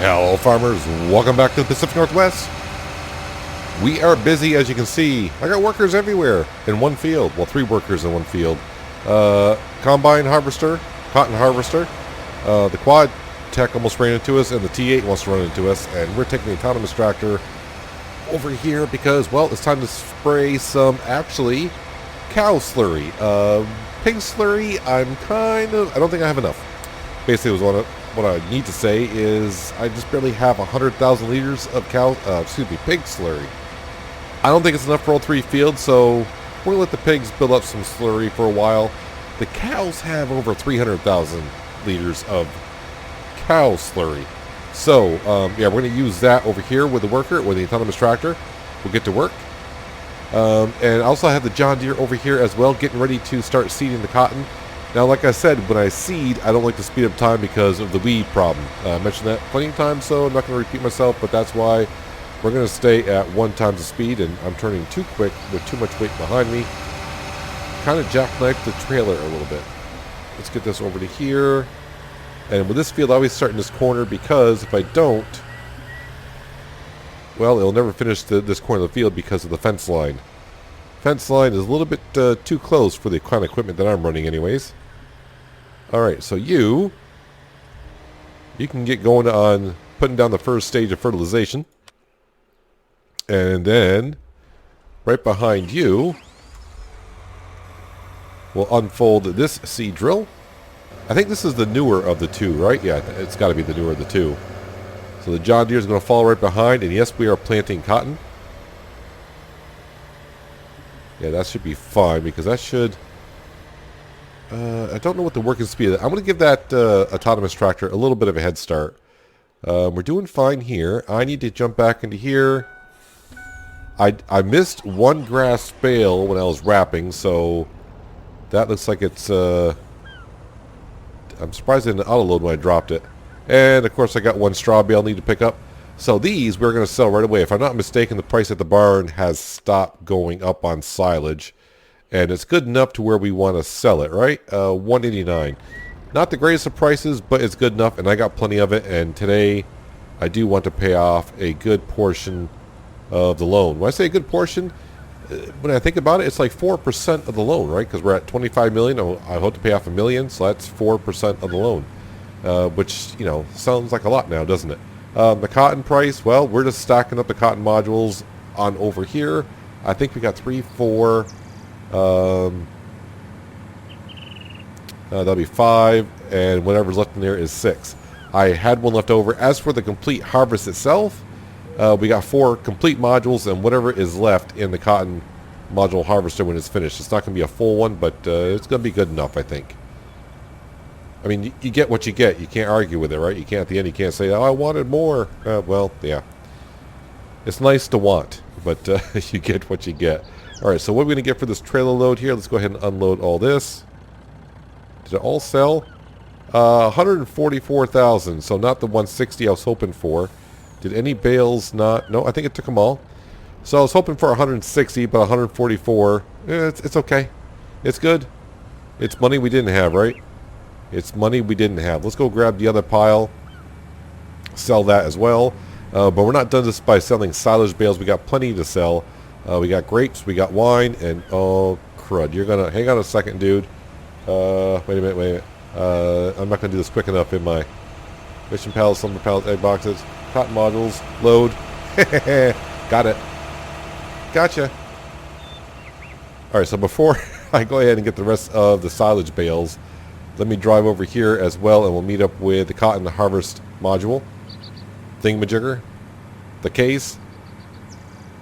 Hello farmers, welcome back to the Pacific Northwest. We are busy, as you can see. I got workers everywhere in one field. Well, 3 workers in one field. Combine harvester, cotton harvester. The quad tech almost ran into us, and the T8 wants to run into us. And we're taking the autonomous tractor over here because, well, it's time to spray some, actually, cow slurry. Pig slurry, I don't think I have enough. Basically, what I need to say is I just barely have 100,000 liters of pig slurry. I don't think it's enough for all 3 fields, so we're going to let the pigs build up some slurry for a while. The cows have over 300,000 liters of cow slurry. So, yeah, we're going to use that over here with the worker, with the autonomous tractor. We'll get to work. And I also have the John Deere over here as well, getting ready to start seeding the cotton. Now, like I said, when I seed, I don't like to speed up time because of the weed problem. I mentioned that plenty of times, so I'm not going to repeat myself, but that's why we're going to stay at 1 times the speed, and I'm turning too quick with too much weight behind me. Kind of jackknifed the trailer a little bit. Let's get this over to here. And with this field, I always start in this corner because if I don't, well, it'll never finish this corner of the field because of the fence line. Fence line is a little bit too close for the kind of equipment that I'm running anyways. Alright, so you can get going on putting down the first stage of fertilization. And then, right behind you, we'll unfold this seed drill. I think this is the newer of the 2, right? Yeah, it's got to be the newer of the 2. So the John Deere is going to fall right behind, and yes, we are planting cotton. Yeah, that should be fine, because that should... I don't know what the working speed is. I'm going to give that autonomous tractor a little bit of a head start. We're doing fine here. I need to jump back into here. I missed 1 grass bale when I was wrapping, so that looks like it's... I'm surprised it didn't auto-load when I dropped it. And, of course, I got 1 straw bale I need to pick up. So these we're going to sell right away. If I'm not mistaken, the price at the barn has stopped going up on silage. And it's good enough to where we want to sell it, right? $1.89. Not the greatest of prices, but it's good enough, and I got plenty of it. And today, I do want to pay off a good portion of the loan. When I say a good portion, when I think about it, it's like 4% of the loan, right? Because we're at $25 million. I hope to pay off $1 million, so that's 4% of the loan. Which, you know, sounds like a lot now, doesn't it? The cotton price, well, we're just stacking up the cotton modules on over here. I think we got 3, 4... that'll be 5, and whatever's left in there is 6. I had 1 left over. As for the complete harvest itself, we got 4 complete modules, and whatever is left in the cotton module harvester when it's finished. It's not going to be a full one, but it's going to be good enough, I think. I mean, you get what you get. You can't argue with it, right? You can't, at the end, you can't say, oh, I wanted more. Well, yeah. It's nice to want, but you get what you get. All right, so what are we going to get for this trailer load here? Let's go ahead and unload all this. Did it all sell? 144,000, so not the 160 I was hoping for. Did any bales not? No, I think it took them all. So I was hoping for 160, but 144. It's okay. It's good. It's money we didn't have, right? It's money we didn't have. Let's go grab the other pile. Sell that as well. But we're not done just by selling silage bales. We got plenty to sell. We got grapes, we got wine, and oh crud! You're gonna hang on a second, dude. Wait a minute. I'm not gonna do this quick enough in my mission pallets, lumber pallets, egg boxes, cotton modules, load. Got it. Gotcha. All right, so before I go ahead and get the rest of the silage bales, let me drive over here as well, and we'll meet up with the cotton harvest module, thingamajigger, the case.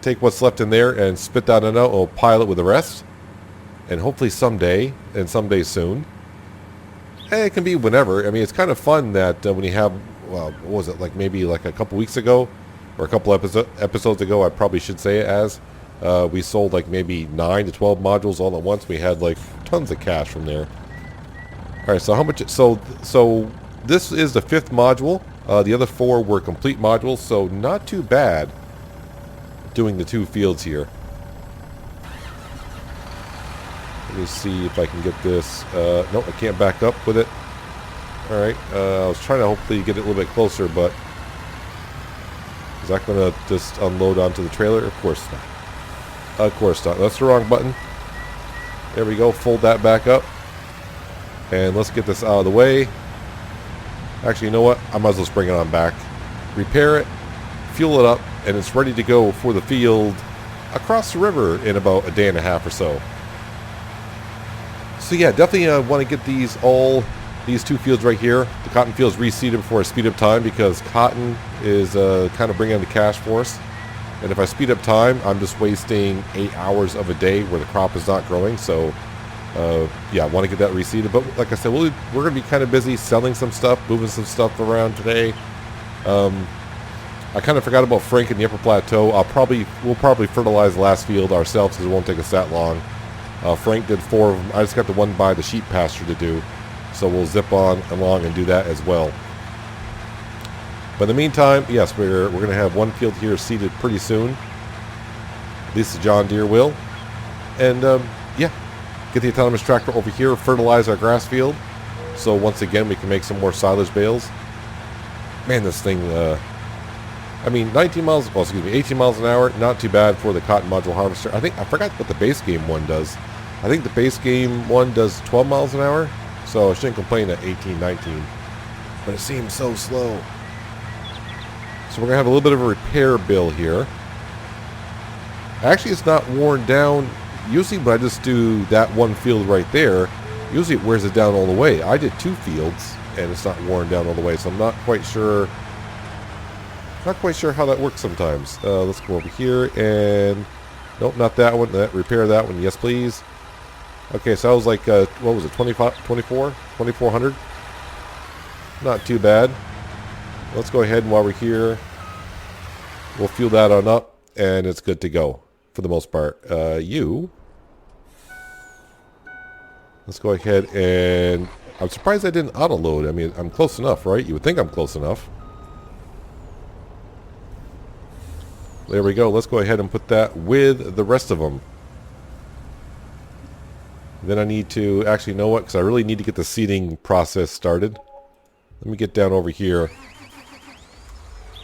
Take what's left in there and spit that out. We'll pile it with the rest, and hopefully someday, and someday soon. And it can be whenever. I mean, it's kind of fun that when you have, well, what was it, like maybe like a couple weeks ago, or a couple episodes ago, I probably should say it as, we sold like maybe 9 to 12 modules all at once. We had like tons of cash from there. All right, so how much? So this is the 5th module. The other 4 were complete modules, so not too bad. Doing the 2 fields here. Let me see if I can get this. Nope, I can't back up with it. Alright, I was trying to hopefully get it a little bit closer, but Is that going to just unload onto the trailer? Of course not. Of course not. That's the wrong button. There we go. Fold that back up. And let's get this out of the way. Actually, you know what? I might as well just bring it on back. Repair it, fuel it up, and it's ready to go for the field across the river in about a day and a half or so. So yeah, definitely want to get these two fields right here. The cotton field is reseeded before I speed up time because cotton is kind of bringing in the cash for us. And if I speed up time, I'm just wasting 8 hours of a day where the crop is not growing. So yeah, I want to get that reseeded. But like I said, we're going to be kind of busy selling some stuff, moving some stuff around today. I kind of forgot about Frank in the upper plateau. We'll probably fertilize the last field ourselves because it won't take us that long. Frank did 4 of them. I just got the one by the sheep pasture to do. So we'll zip on along and do that as well. But in the meantime, yes, we're going to have one field here seeded pretty soon. At least the John Deere will. And yeah, get the autonomous tractor over here, fertilize our grass field. So once again, we can make some more silage bales. Man, this thing, I mean, 18 miles an hour, not too bad for the cotton module harvester. I forgot what the base game one does. I think the base game one does 12 miles an hour. So I shouldn't complain at 18, 19. But it seems so slow. So we're going to have a little bit of a repair bill here. Actually, it's not worn down. Usually when I just do that one field right there, usually it wears it down all the way. I did 2 fields, and it's not worn down all the way. So I'm not quite sure how that works sometimes. Let's go over here and... Nope, not that one. Repair that one. Yes, please. Okay, so I was like, what was it, 2,400? Not too bad. Let's go ahead and while we're here, we'll fuel that on up, and it's good to go for the most part. Let's go ahead and... I'm surprised I didn't auto-load. I mean, I'm close enough, right? You would think I'm close enough. There we go. Let's go ahead and put that with the rest of them. Then I need to... Actually, you know what? Because I really need to get the seeding process started. Let me get down over here.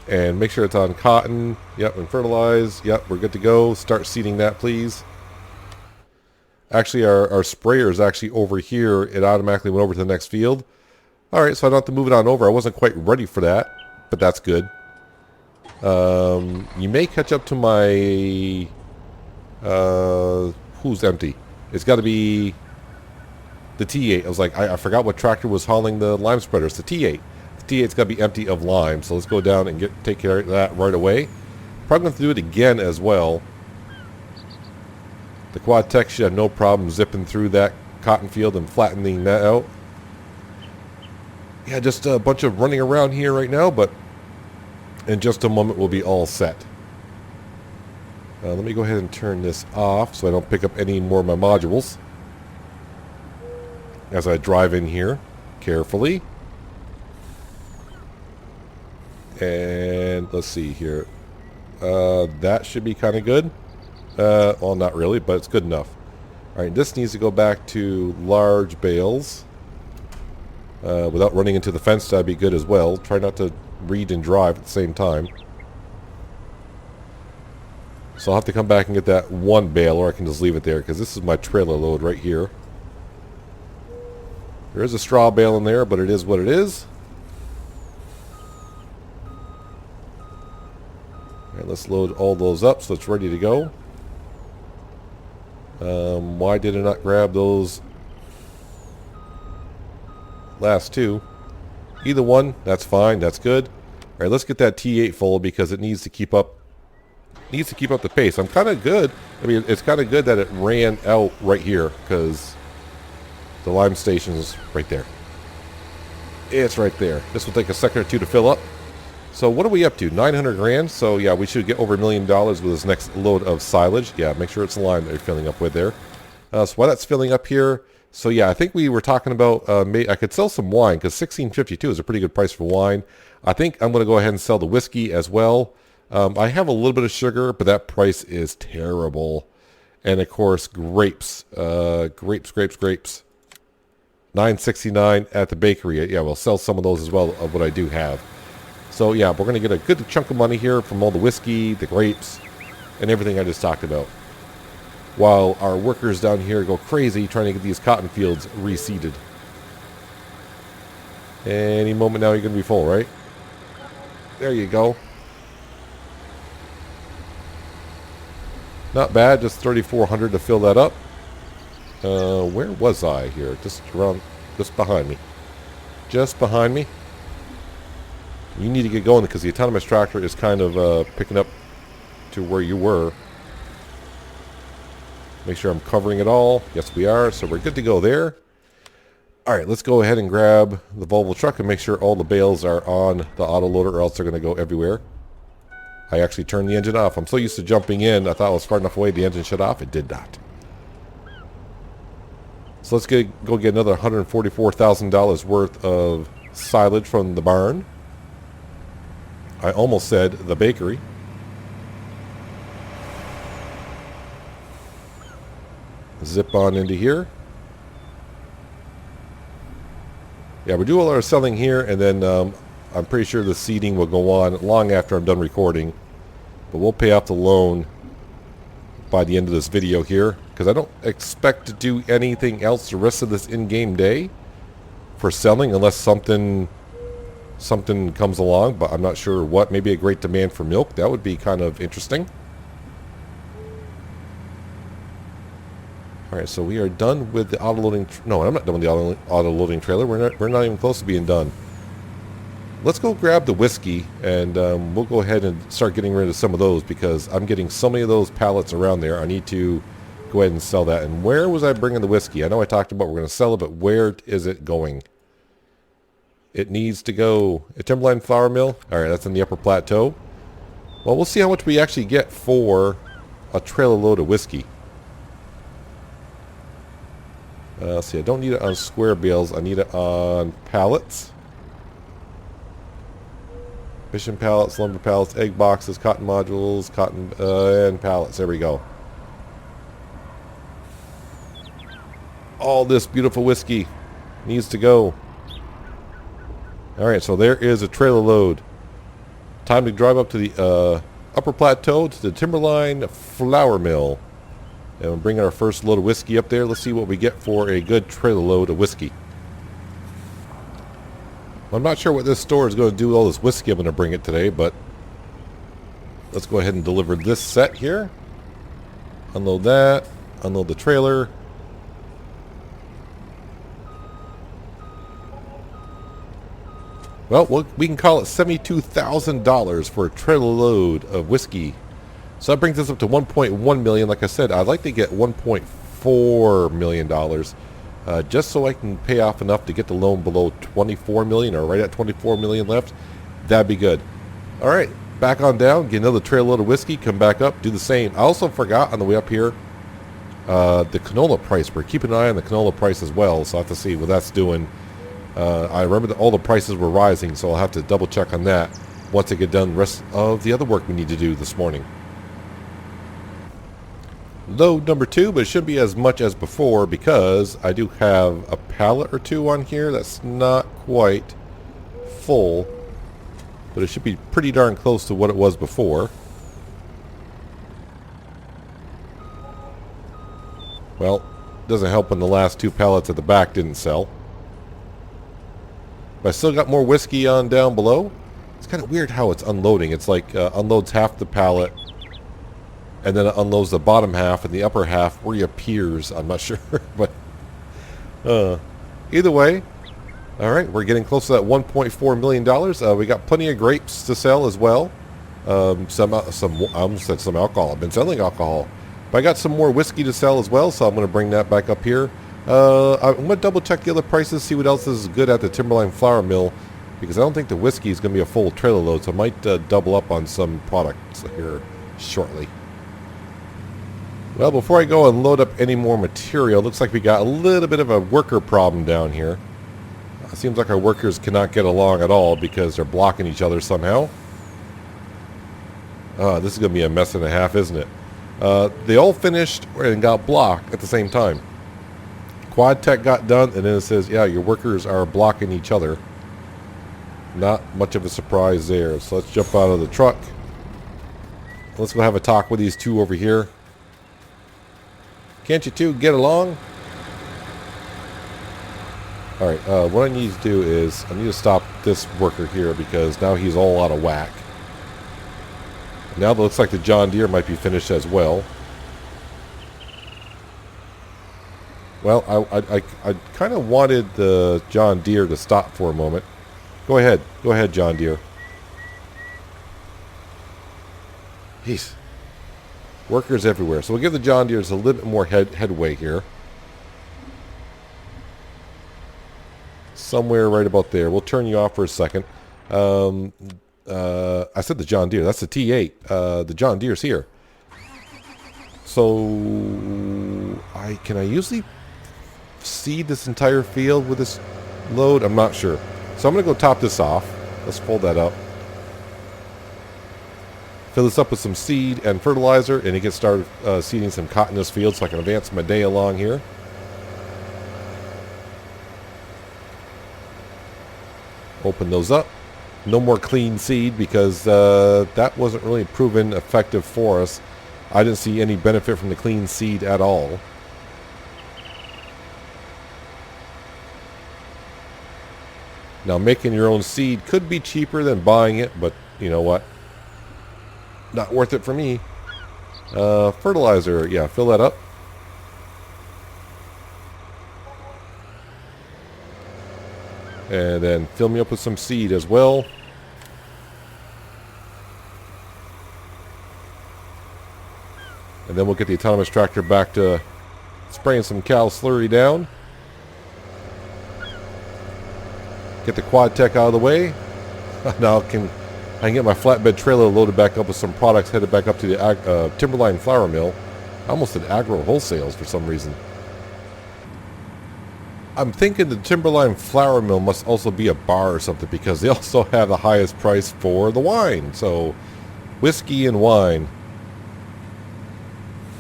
And make sure it's on cotton. Yep, and fertilize. Yep, we're good to go. Start seeding that, please. Actually, our sprayer is actually over here. It automatically went over to the next field. Alright, so I don't have to move it on over. I wasn't quite ready for that, but that's good. You may catch up to my... who's empty? It's got to be the T8. I was like, I forgot what tractor was hauling the lime spreader. It's the T8. The T8's got to be empty of lime. So let's go down and take care of that right away. Probably going to do it again as well. The Quad Tech should have no problem zipping through that cotton field and flattening that out. Yeah, just a bunch of running around here right now, but in just a moment we'll be all set. Let me go ahead and turn this off so I don't pick up any more of my modules as I drive in here carefully. And let's see here. That should be kind of good. Well, not really, but it's good enough. Alright, this needs to go back to large bales. Without running into the fence, that'd be good as well. Try not to read and drive at the same time. So I'll have to come back and get that one bale, or I can just leave it there, because this is my trailer load right here. There is a straw bale in there, but it is what it is. Alright, let's load all those up so it's ready to go. Why did I not grab those last 2? Either one, that's fine, that's good. Alright, let's get that T8 full because it needs to keep up the pace. I'm kind of good. I mean, it's kind of good that it ran out right here because the lime station is right there. It's right there. This will take a second or two to fill up. So what are we up to? 900 grand. So yeah, we should get over $1 million with this next load of silage. Yeah, make sure it's the lime that you're filling up with there. So while that's filling up here, so yeah, I think we were talking about I could sell some wine because $16.52 is a pretty good price for wine. I think I'm going to go ahead and sell the whiskey as well. I have a little bit of sugar, but that price is terrible. And of course, grapes. Grapes. $9.69 at the bakery. Yeah, we'll sell some of those as well of what I do have. So yeah, we're going to get a good chunk of money here from all the whiskey, the grapes, and everything I just talked about. While our workers down here go crazy trying to get these cotton fields reseeded. Any moment now you're going to be full, right? There you go. Not bad, just 3,400 to fill that up. Where was I here? Just behind me. Just behind me. You need to get going because the autonomous tractor is kind of picking up to where you were. Make sure I'm covering it all. Yes, we are. So we're good to go there. All right, let's go ahead and grab the Volvo truck and make sure all the bales are on the autoloader or else they're going to go everywhere. I actually turned the engine off. I'm so used to jumping in. I thought I was far enough away the engine shut off. It did not. So let's go get another $144,000 worth of silage from the barn. I almost said the bakery. Zip on into here. Yeah, we do all our selling here, and then I'm pretty sure the seeding will go on long after I'm done recording. But we'll pay off the loan by the end of this video here, because I don't expect to do anything else the rest of this in-game day for selling unless something comes along, but I'm not sure what. Maybe a great demand for milk. That would be kind of interesting. Alright, so we are done with the auto-loading... No, I'm not done with the auto-loading trailer. We're not even close to being done. Let's go grab the whiskey, and we'll go ahead and start getting rid of some of those because I'm getting so many of those pallets around there. I need to go ahead and sell that. And where was I bringing the whiskey? I know I talked about we're going to sell it, but where is it going? It needs to go a Timberline flour mill. Alright, that's in the upper plateau. Well, we'll see how much we actually get for a trailer load of whiskey. See, I don't need it on square bales. I need it on pallets. Fishing pallets, lumber pallets, egg boxes, cotton modules, cotton and pallets. There we go. All this beautiful whiskey needs to go. Alright, so there is a trailer load. Time to drive up to the upper plateau to the Timberline flour mill. And we'll bring our first load of whiskey up there. Let's see what we get for a good trailer load of whiskey. I'm not sure what this store is going to do with all this whiskey I'm going to bring it today, but let's go ahead and deliver this set here. Unload that. Unload the trailer. Well, we can call it $72,000 for a trailer load of whiskey. So that brings us up to $1.1 million. Like I said, I'd like to get $1.4 million just so I can pay off enough to get the loan below $24 million or right at $24 million left. That'd be good. All right, back on down, get another trailer load of whiskey, come back up, do the same. I also forgot on the way up here the canola price. We're keeping an eye on the canola price as well, so I have to see what that's doing. I remember that all the prices were rising, so I'll have to double check on that once I get done the rest of the other work we need to do this morning. Load number 2, but it shouldn't be as much as before because I do have a pallet or two on here that's not quite full, but it should be pretty darn close to what it was before. Well, doesn't help when the last 2 pallets at the back didn't sell. But I still got more whiskey on down below. It's kind of weird how it's unloading. It's like unloads half the pallet and then it unloads the bottom half, and the upper half reappears. I'm not sure, but either way, all right, we're getting close to that $1.4 million. We got plenty of grapes to sell as well. I almost said some alcohol. I've been selling alcohol, but I got some more whiskey to sell as well, so I'm going to bring that back up here. I'm going to double check the other prices, see what else is good at the Timberline flour mill, because I don't think the whiskey is going to be a full trailer load, so I might double up on some products here shortly. Well, before I go and load up any more material, looks like we got a little bit of a worker problem down here. It seems like our workers cannot get along at all because they're blocking each other somehow. This is going to be a mess and a half, isn't it? They all finished and got blocked at the same time. Quad Tech got done, and then it says, yeah, your workers are blocking each other. Not much of a surprise there. So let's jump out of the truck. Let's go have a talk with these two over here. Can't you two get along? Alright, what I need to do is I need to stop this worker here because now he's all out of whack. Now it looks like the John Deere might be finished as well. Well, I kind of wanted the John Deere to stop for a moment. Go ahead, John Deere. Jeez. Workers everywhere. So we'll give the John Deeres a little bit more headway here. Somewhere right about there. We'll turn you off for a second. I said the John Deere. That's the T8. The John Deere's here. So can I usually seed this entire field with this load? I'm not sure. So I'm going to go top this off. Let's fold that up. Fill this up with some seed and fertilizer, and get started seeding some cotton in this field so I can advance my day along here. Open those up. No more clean seed because that wasn't really proven effective for us. I didn't see any benefit from the clean seed at all. Now, making your own seed could be cheaper than buying it, but you know what? Not worth it for me. Fertilizer, yeah, fill that up. And then fill me up with some seed as well. And then we'll get the autonomous tractor back to spraying some cow slurry down. Get the quad tech out of the way. Now I can get my flatbed trailer loaded back up with some products headed back up to the Timberline flour mill. I almost did agro wholesales for some reason. I'm thinking the Timberline flour mill must also be a bar or something because they also have the highest price for the wine. So, whiskey and wine.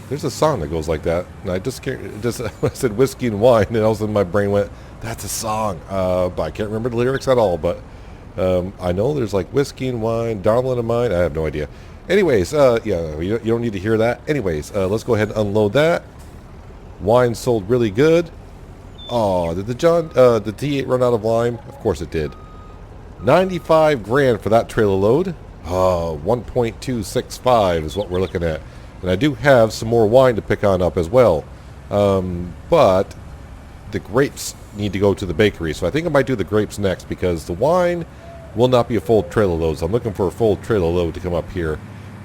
There's a song that goes like that, and I just can't. I said whiskey and wine, and all of a sudden my brain went, "That's a song," but I can't remember the lyrics at all. But I know there's like whiskey and wine, darling of mine. I have no idea. Anyways, yeah, you don't need to hear that. Anyways, let's go ahead and unload that. Wine sold really good. Oh, did the T8 run out of lime? Of course it did. 95 grand for that trailer load. 1.265 is what we're looking at. And I do have some more wine to pick on up as well. But the grapes need to go to the bakery. So I think I might do the grapes next because the wine will not be a full trailer load. So I'm looking for a full trailer load to come up here.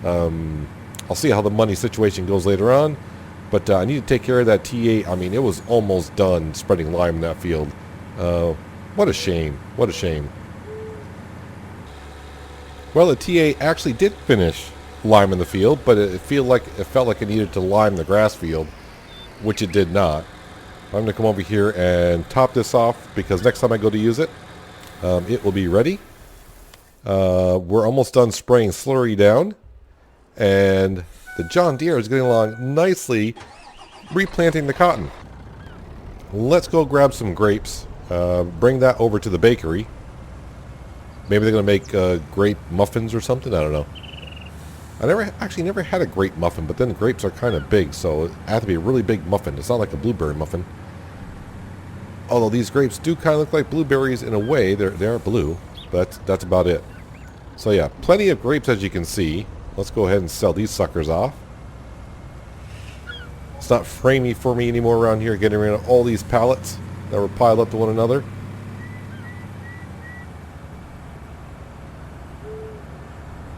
I'll see how the money situation goes later on. But I need to take care of that T8. I mean, it was almost done spreading lime in that field. What a shame. What a shame. Well, the T8 actually did finish lime in the field, but it felt like it needed to lime the grass field, which it did not. I'm going to come over here and top this off because next time I go to use it, it will be ready. We're almost done spraying slurry down, and the John Deere is getting along nicely replanting the cotton. Let's go grab some grapes, bring that over to the bakery. Maybe they're going to make grape muffins or something, I don't know. I never had a grape muffin, but then grapes are kind of big, so it had to be a really big muffin. It's not like a blueberry muffin. Although these grapes do kind of look like blueberries in a way. They are blue, but that's about it. So yeah, plenty of grapes as you can see. Let's go ahead and sell these suckers off. It's not framey for me anymore around here, getting rid of all these pallets that were piled up to one another.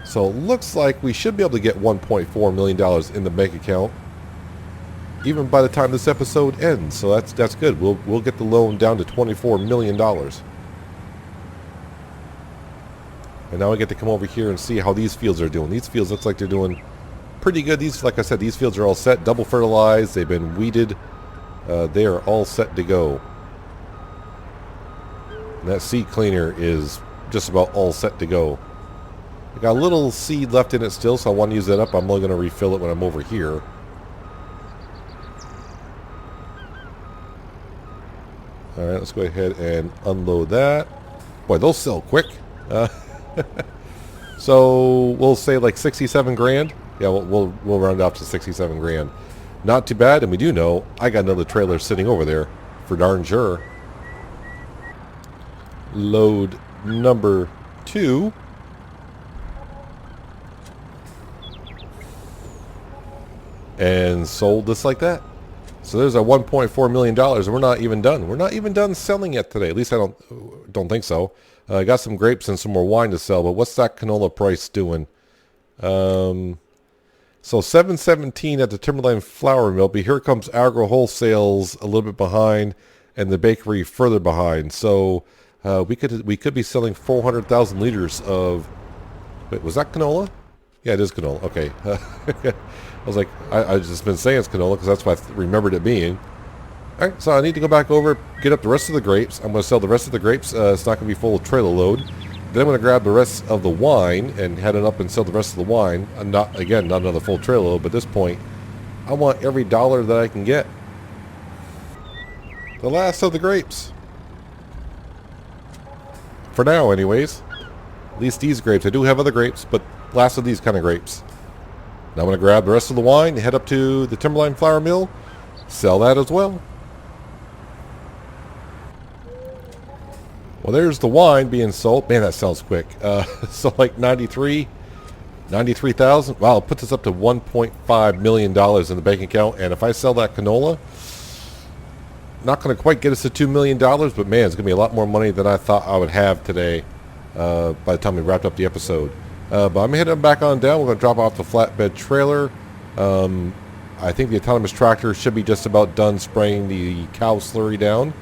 So it looks like we should be able to get $1.4 million in the bank account even by the time this episode ends. So that's good. We'll get the loan down to $24 million. And now I get to come over here and see how these fields are doing. These fields looks like they're doing pretty good. These, like I said, these fields are all set, double fertilized. They've been weeded. They are all set to go. And that seed cleaner is just about all set to go. I got a little seed left in it still, so I want to use that up. I'm only going to refill it when I'm over here. Alright, let's go ahead and unload that. Boy, those sell quick. Uh, so we'll say like 67 grand. Yeah, we'll round off to 67 grand. Not too bad, and we do know I got another trailer sitting over there for darn sure. Load number 2. And sold just like that. So there's our $1.4 million, and we're not even done. We're not even done selling yet today. At least I don't think so. I got some grapes and some more wine to sell, but what's that canola price doing? So $7.17 at the Timberline Flour Mill, but here comes Agro Wholesales a little bit behind, and the bakery further behind. So we could be selling 400,000 liters of. Wait, was that canola? Yeah, it is canola. Okay. I was like, I just been saying it's canola because that's what I remembered it being. All right, so I need to go back over, get up the rest of the grapes. I'm going to sell the rest of the grapes. It's not going to be full of trailer load. Then I'm going to grab the rest of the wine and head it up and sell the rest of the wine. Not another full trailer load, but at this point, I want every dollar that I can get. The last of the grapes. For now, anyways. At least these grapes. I do have other grapes, but last of these kind of grapes. Now I'm going to grab the rest of the wine, head up to the Timberline Flour Mill, sell that as well. Well, there's the wine being sold. Man, that sells quick. So like 93,000. Wow, I'll put this up to $1.5 million in the bank account. And if I sell that canola, not going to quite get us to $2 million, but man, it's going to be a lot more money than I thought I would have today by the time we wrapped up the episode. But I'm heading back on down. We're going to drop off the flatbed trailer. I think the autonomous tractor should be just about done spraying the cow slurry down.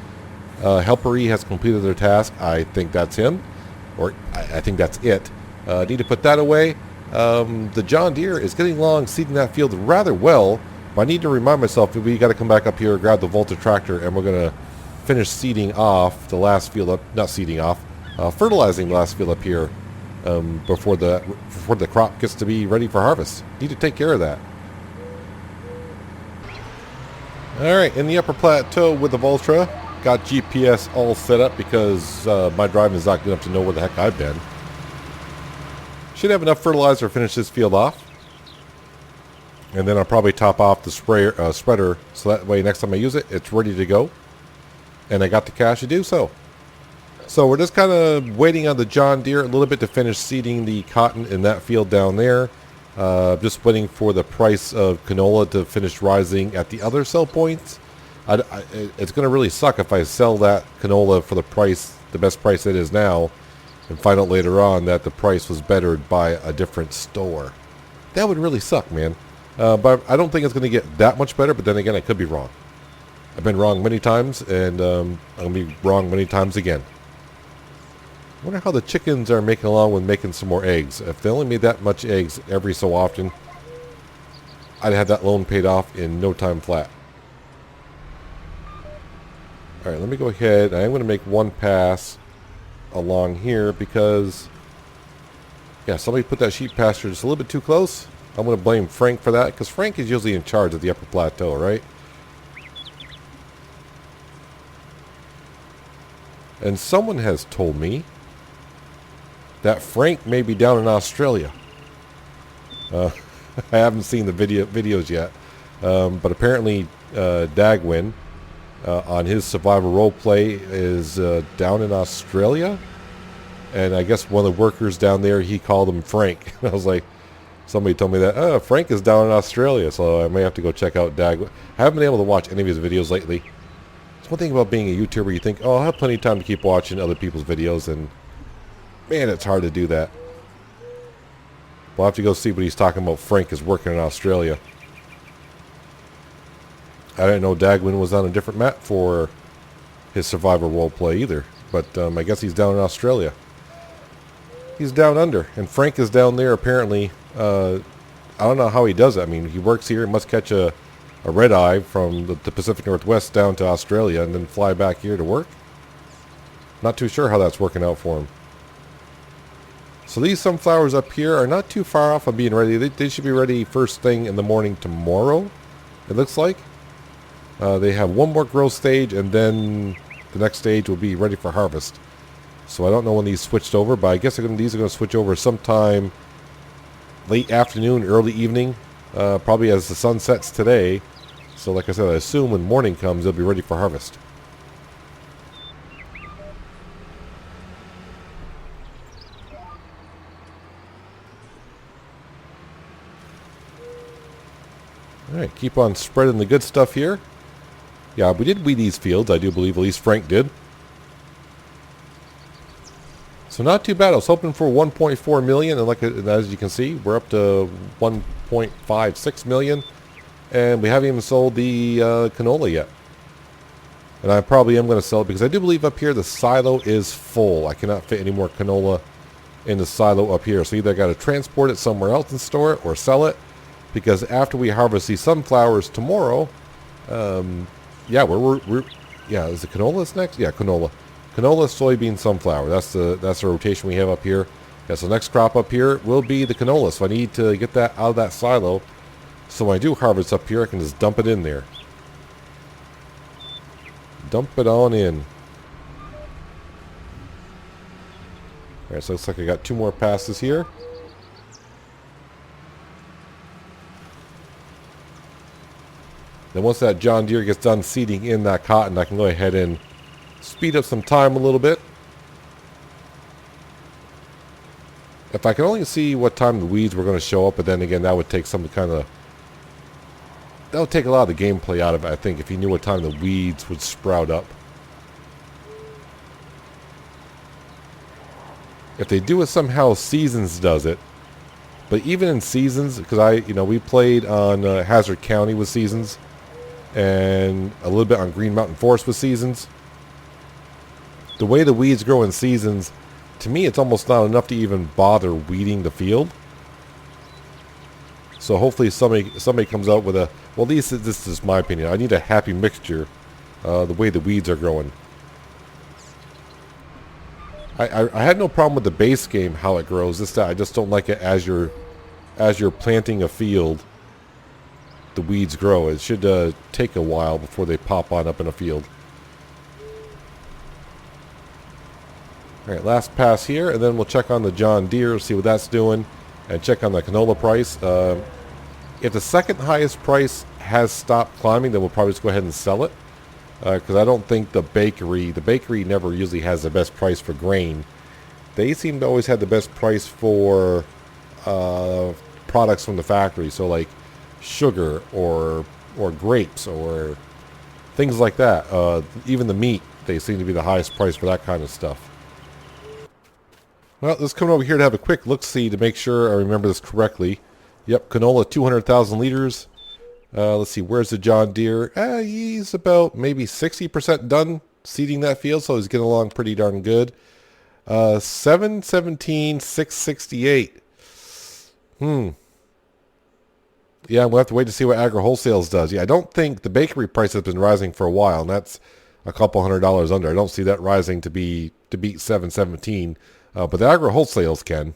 Helper E has completed their task. I think that's him, or I think that's it. Need to put that away. The John Deere is getting along, seeding that field rather well. But I need to remind myself that we got to come back up here, grab the Volta tractor, and we're going to finish seeding off the last field up. Not seeding off, fertilizing the last field up here before the crop gets to be ready for harvest. Need to take care of that. All right, in the upper plateau with the Voltra. Got GPS all set up because my driving is not good enough to know where the heck I've been. Should have enough fertilizer to finish this field off. And then I'll probably top off the spreader so that way next time I use it, it's ready to go. And I got the cash to do so. So we're just kind of waiting on the John Deere a little bit to finish seeding the cotton in that field down there. Just waiting for the price of canola to finish rising at the other sell points. It's going to really suck if I sell that canola for the best price it is now, and find out later on that the price was bettered by a different store. That would really suck, man. But I don't think it's going to get that much better, but then again, I could be wrong. I've been wrong many times, and I'm going to be wrong many times again. I wonder how the chickens are making along with making some more eggs. If they only made that much eggs every so often, I'd have that loan paid off in no time flat. All right, let me go ahead. I am going to make one pass along here because, yeah, somebody put that sheep pasture just a little bit too close. I'm going to blame Frank for that because Frank is usually in charge of the upper plateau, right? And someone has told me that Frank may be down in Australia. I haven't seen the videos yet, but apparently Dagwin on his survival roleplay is down in Australia, and I guess one of the workers down there, he called him Frank. I was like, somebody told me that Frank is down in Australia, so I may have to go check out Dagwin. I haven't been able to watch any of his videos lately. It's one thing about being a YouTuber, you think, oh, I'll have plenty of time to keep watching other people's videos, and man, it's hard to do that. We'll have to go see what he's talking about. Frank is working in Australia. I didn't know Dagwin was on a different map for his survivor roleplay either. But I guess he's down in Australia. He's down under. And Frank is down there apparently. I don't know how he does it. I mean, he works here. He must catch a red eye from the Pacific Northwest down to Australia and then fly back here to work. Not too sure how that's working out for him. So these sunflowers up here are not too far off of being ready. They should be ready first thing in the morning tomorrow, it looks like. They have one more growth stage, and then the next stage will be ready for harvest. So I don't know when these switched over, but I guess these are going to switch over sometime late afternoon, early evening, probably as the sun sets today. So like I said, I assume when morning comes, they'll be ready for harvest. Alright, keep on spreading the good stuff here. Yeah, we did weed these fields, I do believe, at least Frank did. So not too bad. I was hoping for 1.4 million, and as you can see, we're up to 1.56 million, and we haven't even sold the canola yet. And I probably am going to sell it because I do believe up here the silo is full. I cannot fit any more canola in the silo up here, so either I got to transport it somewhere else and store it, or sell it. Because after we harvest these sunflowers tomorrow, yeah, is it canola that's next? Yeah, canola. Canola, soybean, sunflower. That's the rotation we have up here. Yeah, so next crop up here will be the canola. So I need to get that out of that silo. So when I do harvest up here, I can just dump it in there. Dump it on in. Alright, so it looks like I got 2 more passes here. Then once that John Deere gets done seeding in that cotton, I can go ahead and speed up some time a little bit. If I can only see what time the weeds were going to show up, but then again, that would take that would take a lot of the gameplay out of it, I think, if you knew what time the weeds would sprout up. If they do it somehow, Seasons does it. But even in Seasons, because we played on Hazard County with Seasons, and a little bit on Green Mountain Forest with Seasons. The way the weeds grow in Seasons, to me, it's almost not enough to even bother weeding the field. So hopefully somebody comes out with well, at least this is my opinion. I need a happy mixture, the way the weeds are growing. I had no problem with the base game, how it grows. I just don't like it as you're planting a field. The weeds grow. It should take a while before they pop on up in a field. Alright, last pass here, and then we'll check on the John Deere, see what that's doing, and check on the canola price. If the second highest price has stopped climbing, then we'll probably just go ahead and sell it. Because I don't think the bakery never usually has the best price for grain. They seem to always have the best price for products from the factory. So like sugar or grapes or things like that. Even the meat, they seem to be the highest price for that kind of stuff. Well, let's come over here to have a quick look-see to make sure I remember this correctly. Yep, canola 200,000 liters. Let's see, where's the John Deere? He's about maybe 60% done seeding that field, so he's getting along pretty darn good. 717, 668. Yeah, we'll have to wait to see what Agri Wholesales does. Yeah, I don't think the bakery price has been rising for a while, and that's a couple $100 under. I don't see that rising to beat 717, but the Agri Wholesales can.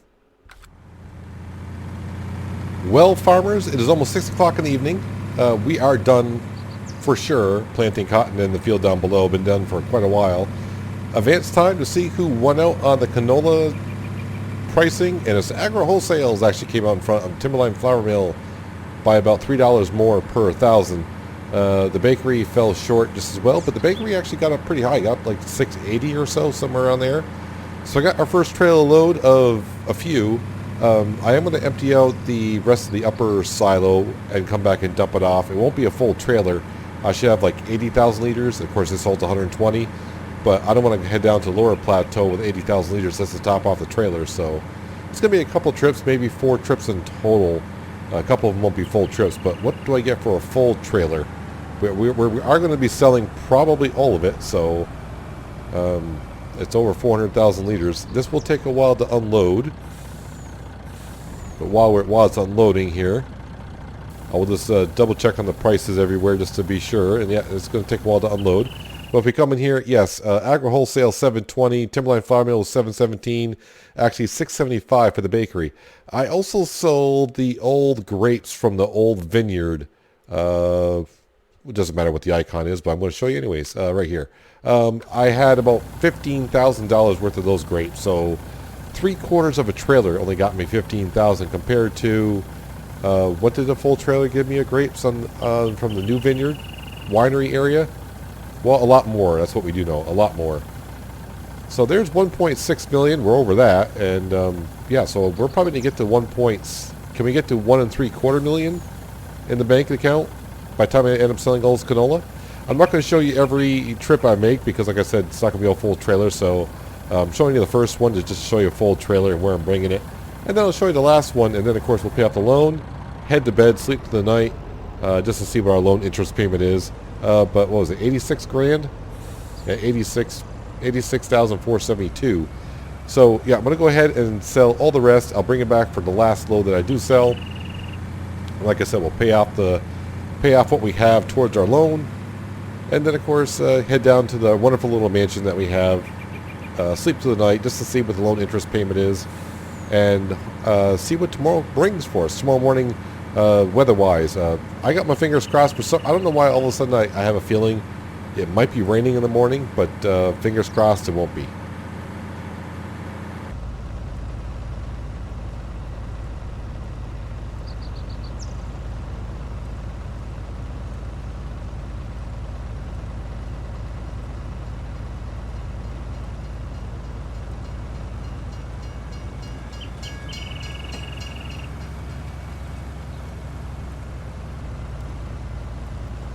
Well, farmers, it is almost 6 o'clock in the evening. We are done for sure planting cotton in the field down below. Been done for quite a while. Advanced time to see who won out on the canola pricing, and it's Agri Wholesales actually came out in front of Timberline Flour Mill by about $3 more per 1,000. The bakery fell short just as well, but the bakery actually got up pretty high, got like 680 or so, somewhere around there. So I got our first trailer load of a few. I am going to empty out the rest of the upper silo and come back and dump it off. It won't be a full trailer. I should have like 80,000 liters. Of course, this holds 120, but I don't want to head down to lower plateau with 80,000 liters. That's the top off the trailer. So it's going to be a couple trips, maybe 4 trips in total. A couple of them won't be full trips, but what do I get for a full trailer? We are going to be selling probably all of it, so it's over 400,000 liters. This will take a while to unload. But while it's unloading here, I will just double check on the prices everywhere just to be sure. And yeah, it's going to take a while to unload. But if we come in here, yes, Agri Wholesale 720, Timberline Flour Mill 717, actually 675 for the bakery. I also sold the old grapes from the old vineyard. It doesn't matter what the icon is, but I'm going to show you anyways, right here. I had about $15,000 worth of those grapes, so 3/4 of a trailer only got me 15,000 compared to, what did a full trailer give me of grapes on, from the new vineyard winery area? Well, a lot more. That's what we do know, a lot more. So there's 1.6 million. We're over that, and yeah, so we're probably going to get to 1 point. Can we get to 1.75 million in the bank account by the time I end up selling all this canola? I'm not going to show you every trip I make because, like I said, it's not going to be a full trailer. So I'm showing you the first one to just show you a full trailer and where I'm bringing it, and then I'll show you the last one, and then of course we'll pay off the loan, head to bed, sleep for the night, just to see what our loan interest payment is. But what was it? 86 grand? Yeah, 86,472. So yeah, I'm going to go ahead and sell all the rest. I'll bring it back for the last load that I do sell. Like I said, we'll pay off what we have towards our loan, and then of course head down to the wonderful little mansion that we have, sleep through the night just to see what the loan interest payment is, and see what tomorrow brings for us. Tomorrow morning, weather-wise, I got my fingers crossed for some. I don't know why all of a sudden I have a feeling it might be raining in the morning, but fingers crossed it won't be.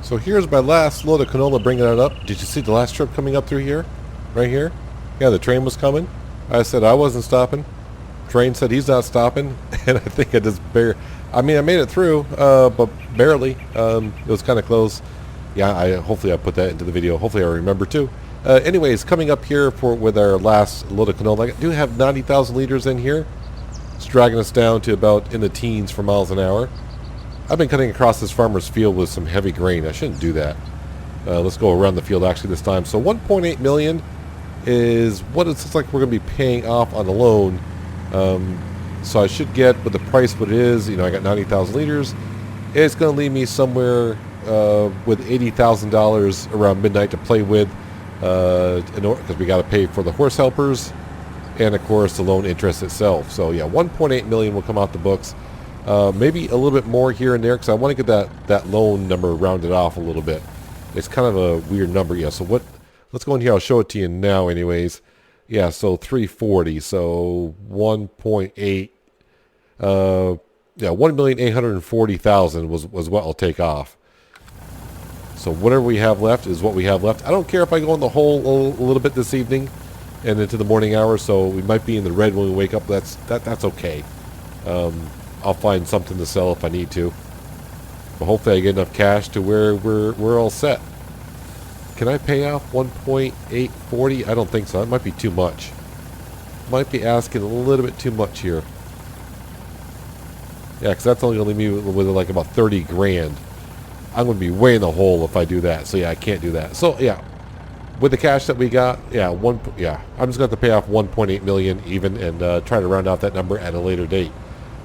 So here's my last load of canola, bringing it up. Did you see the last trip coming up through here? Right here? Yeah, the train was coming. I said I wasn't stopping. Train said he's not stopping. And I think I just I made it through, but barely. It was kind of close. Yeah, hopefully I put that into the video. Hopefully I remember too. Anyways, coming up here with our last load of canola. I do have 90,000 liters in here. It's dragging us down to about in the teens for miles an hour. I've been cutting across this farmer's field with some heavy grain. I shouldn't do that. Let's go around the field actually this time. So 1.8 million is what it looks like we're going to be paying off on the loan. So I should get, with the price what it is, I got 90,000 liters. It's going to leave me somewhere with $80,000 around midnight to play with, because we got to pay for the horse helpers and of course the loan interest itself. So yeah, 1.8 million will come out the books. Maybe a little bit more here and there because I want to get that loan number rounded off a little bit. It's kind of a weird number. Yeah, so let's go in here. I'll show it to you now anyways. Yeah, so 340. So 1.8. Yeah, 1,840,000 was what I'll take off. So whatever we have left is what we have left. I don't care if I go in the hole a little bit this evening and into the morning hours, so we might be in the red when we wake up. That's okay. I'll find something to sell if I need to. But hopefully I get enough cash to where we're all set. Can I pay off 1.840? I don't think so. That might be too much. Might be asking a little bit too much here. Yeah, because that's only going to leave me with like about 30 grand. I'm going to be way in the hole if I do that. So yeah, I can't do that. So yeah, with the cash that we got, yeah, I'm just going to have to pay off 1.8 million even and try to round out that number at a later date.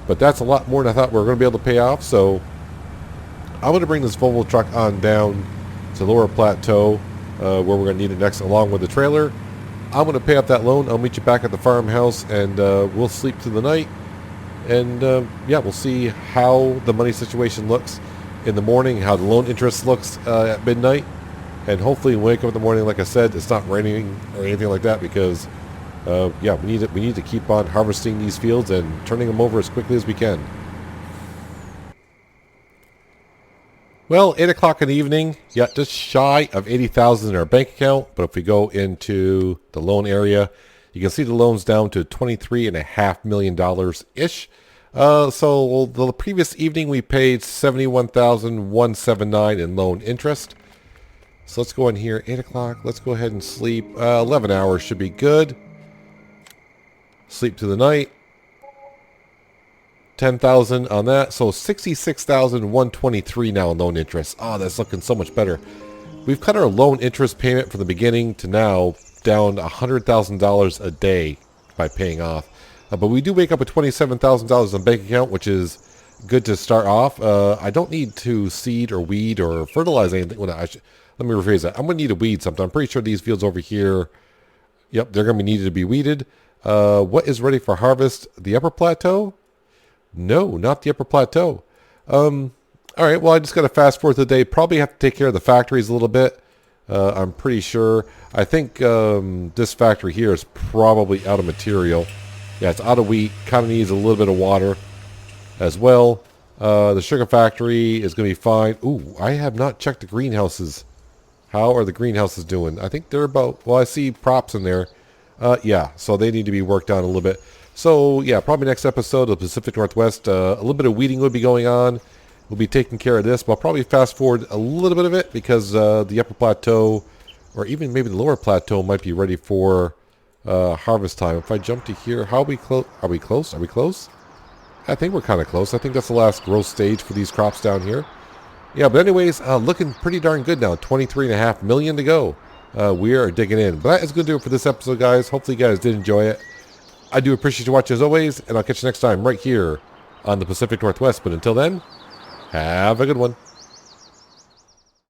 But that's a lot more than I thought we were going to be able to pay off. So I'm going to bring this Volvo truck on down to Lower Plateau, where we're going to need it next, along with the trailer. I'm going to pay off that loan. I'll meet you back at the farmhouse, and we'll sleep through the night. And yeah, we'll see how the money situation looks in the morning, how the loan interest looks at midnight, and hopefully wake up in the morning. Like I said, it's not raining or anything like that because. Yeah, we need to keep on harvesting these fields and turning them over as quickly as we can. Well, 8 o'clock in the evening, yeah, just shy of 80,000 in our bank account. But if we go into the loan area, you can see the loan's down to $23.5 million ish. So the previous evening we paid $71,179 in loan interest. So let's go in here, 8 o'clock. Let's go ahead and sleep. 11 hours should be good. Sleep to the night. 10,000 on that. So 66,123 now in loan interest. Oh, that's looking so much better. We've cut our loan interest payment from the beginning to now down $100,000 a day by paying off. But we do wake up with $27,000 in bank account, which is good to start off. I don't need to seed or weed or fertilize anything. Well, let me rephrase that. I'm going to need to weed something. I'm pretty sure these fields over here, yep, they're going to be needed to be weeded. What is ready for harvest? The upper plateau? No, not the upper plateau. All right, well, I just got to fast forward to the day. Probably have to take care of the factories a little bit. I'm pretty sure. I think this factory here is probably out of material. Yeah, it's out of wheat. Kind of needs a little bit of water as well. The sugar factory is going to be fine. Ooh, I have not checked the greenhouses. How are the greenhouses doing? I think they're about, well, I see props in there. Yeah, so they need to be worked on a little bit. So, yeah, probably next episode of the Pacific Northwest, a little bit of weeding will be going on. We'll be taking care of this, but I'll probably fast forward a little bit of it because the upper plateau, or even maybe the lower plateau, might be ready for harvest time. If I jump to here, how are we close? Are we close? Are we close? I think we're kind of close. I think that's the last growth stage for these crops down here. Yeah, but anyways, looking pretty darn good now. 23.5 million to go. We are digging in. But that is going to do it for this episode, guys. Hopefully you guys did enjoy it. I do appreciate you watching as always, and I'll catch you next time right here on the Pacific Northwest. But until then, have a good one.